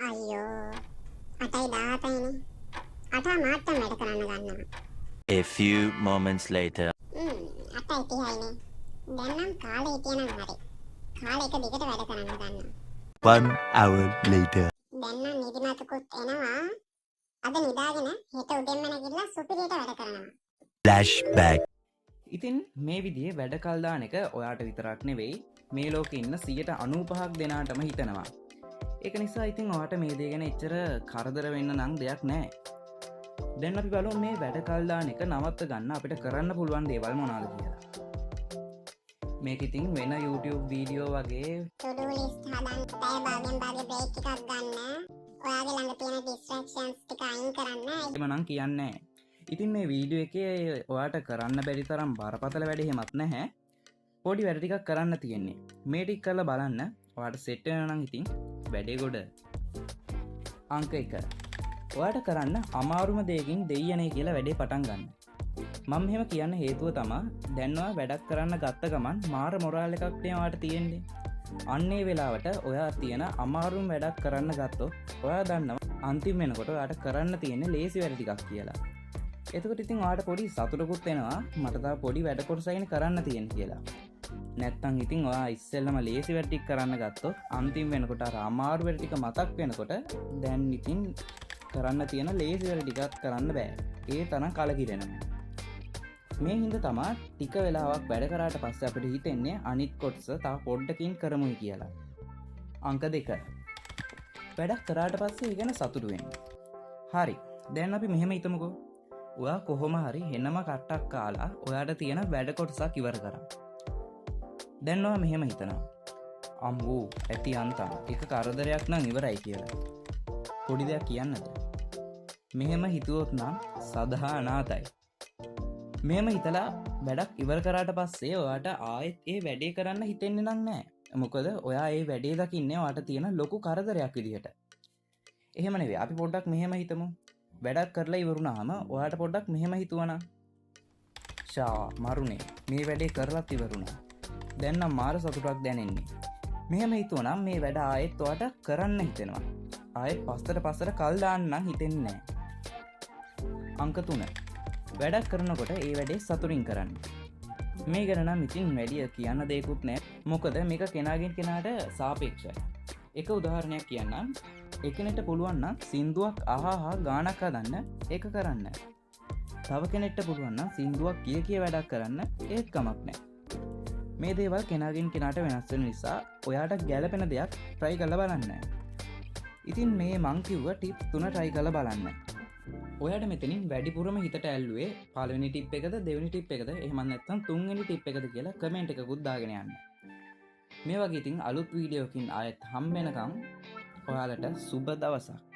අයියෝ 8:17යිනේ. 8 මාට්ටම් වැඩ කරන්න ගන්නවා. A few moments later. 8:30යිනේ. දැන් නම් කාලේ හිටියනම් හරි. කාලේ එක දිගට වැඩ කරන්න ගන්නවා. 1 hour later. දැන් නම් නිදිමතකුත් එනවා. අද නිදාගෙන හෙට උදෙන්ම නැගිටලා සුපිරියට වැඩ කරනවා. Flashback. ඉතින් මේ විදිහේ වැඩ කල් දාන එක ඔයාට විතරක් නෙවෙයි මේ ලෝකේ ඉන්න 95% දෙනාටම හිතනවා. ඒක නිසා ඉතින් ඔයාට මේ දේ ගැන එච්චර කරදර වෙන්න නම් දෙයක් නැහැ. දැන් අපි බලමු මේ වැඩ කල් දාන එක නවත්ත ගන්න අපිට කරන්න පුළුවන් දේවල් මොනවාද කියලා. මේක ඉතින් වෙන YouTube වීඩියෝ වගේ to do list හදන්න පැය භාගයෙන් භාගෙ බ්‍රේක් ටිකක් ගන්න. ඔයාගේ ළඟ තියෙන distractions ටික අයින් කරන්න. එහෙම නම් කියන්නේ නැහැ. ඉතින් මේ වීඩියෝ එකේ ඔයාට කරන්න බැරි තරම් බරපතල වැඩ එහෙමත් නැහැ. පොඩි වැඩ ටිකක් කරන්න තියෙන්නේ. මේ ටික කරලා බලන්න. ඔයාට සෙට් වෙනවා නම් ඉතින් වැඩේ ගොඩ. අංක 1. ඔයාට කරන්න අමාරුම දෙයකින් දෙයියනේ කියලා වැඩේ පටන් ගන්න. මම මෙහෙම කියන්න හේතුව තමයි දැන් ඔයා වැඩක් කරන්න ගත්ත ගමන් මාර මොරාල් එකක් නේ ඔයාට තියෙන්නේ. අන්නේ වෙලාවට ඔයා තියෙන අමාරුම වැඩක් කරන්න ගත්තොත් ඔයා දන්නවා අන්තිම වෙනකොට ඔයාට කරන්න තියෙන්නේ ලේසි වැඩ ටිකක් කියලා. එතකොට ඉතින් ඔයාට පොඩි සතුටකුත් එනවා මට තව පොඩි වැඩ කොටසයින් කරන්න තියෙන කියලා. නැත්තම් ඉතින් ඔයා ඉස්සෙල්ලම ලේසි වැඩ ටික කරන්න ගත්තොත් අන්තිම වෙනකොට අර අමාරු වැඩ ටික මතක් වෙනකොට දැන් ඉතින් කරන්න තියෙන ලේසි වැඩ ටිකක් කරන්න බෑ. ඒ තරම් කලකිරෙනවා. මේ හින්දා තමයි ටික වෙලාවක් වැඩ කරාට පස්සේ අපිට හිතෙන්නේ අනිත් කොටස තව පොඩ්ඩකින් කරමුයි කියලා. අංක 2. වැඩක් කරාට පස්සේ ඊගෙන සතුටු වෙන්න. හරි. දැන් අපි මෙහෙම හිතමුකෝ. ඔයා කොහොම හරි හෙනම කට්ටක් කාලා ඔයාට තියෙන වැඩ කොටසක් ඉවර කරා. දැන් ඔයා මෙහෙම හිතනවා. අම්බෝ ඇති අන්තම් එක කරදරයක් නම් ඉවරයි කියලා. පොඩි දෙයක් කියන්නද? මෙහෙම හිතුවොත් නම් සදා අනාතයි. මෙහෙම හිතලා වැඩක් ඉවර කරාට පස්සේ ඔයාට ආයෙත් ඒ වැඩේ කරන්න හිතෙන්නේ නැහැ. මොකද ඔයා ඒ වැඩේ දකින්නේ ඔයාට තියෙන ලොකු කරදරයක් විදිහට. එහෙම නෙවෙයි. අපි පොඩ්ඩක් මෙහෙම හිතමු. වැඩක් කරලා ඉවරුණාම ඔයාට පොඩ්ඩක් මෙහෙම හිතුවනම් මරුනේ මේ වැඩේ කරලත් ඉවරුණා. දැන් නම් මාර සතුටක් දැනෙන්නේ. මෙහෙම හිතුවනම් මේ වැඩ ආයෙත් ඔයාට කරන්න හිතෙනවා. ආයෙත් පස්සට කල් දාන්න නම් හිතෙන්නේ නැහැ. අංක 3. වැඩක් කරනකොට ඒ වැඩේ සතුටින් කරන්න. මේ ගැන නම් ඉතින් වැඩි කියන්න දෙයක්වත් නැහැ. මොකද මේක කෙනාගෙන් කෙනාට සාපේක්ෂයි. එක උදාහරණයක් කියන්නම්. එකිනෙට පුළුවන් නම් සින්දුවක් අහහා ගානක් හදන්න ඒක කරන්න. තව කෙනෙක්ට පුළුවන් නම් සින්දුවක් කිය වැඩක් කරන්න ඒත් කමක් නැහැ. මේ දේවල් කෙනාගෙන් කෙනාට වෙනස් වෙන නිසා ඔයාට ගැළපෙන දෙයක් try කරලා බලන්න. ඉතින් මේ මං කිව්ව ටිප්ස් 3 try කරලා බලන්න. ඔයාට මෙතනින් වැඩිපුරම හිතට ඇල්ලුවේ පළවෙනි ටිප් එකද දෙවෙනි ටිප් එකද එහෙම නැත්නම් තුන්වෙනි ටිප් එකද කියලා කමෙන්ට් එකකුත් දාගෙන යන්න. මේ වගේ ඉතින් අලුත් වීඩියෝකින් ආයෙත් හම්බ වෙනකම් ඔයාලට සුබ දවසක්.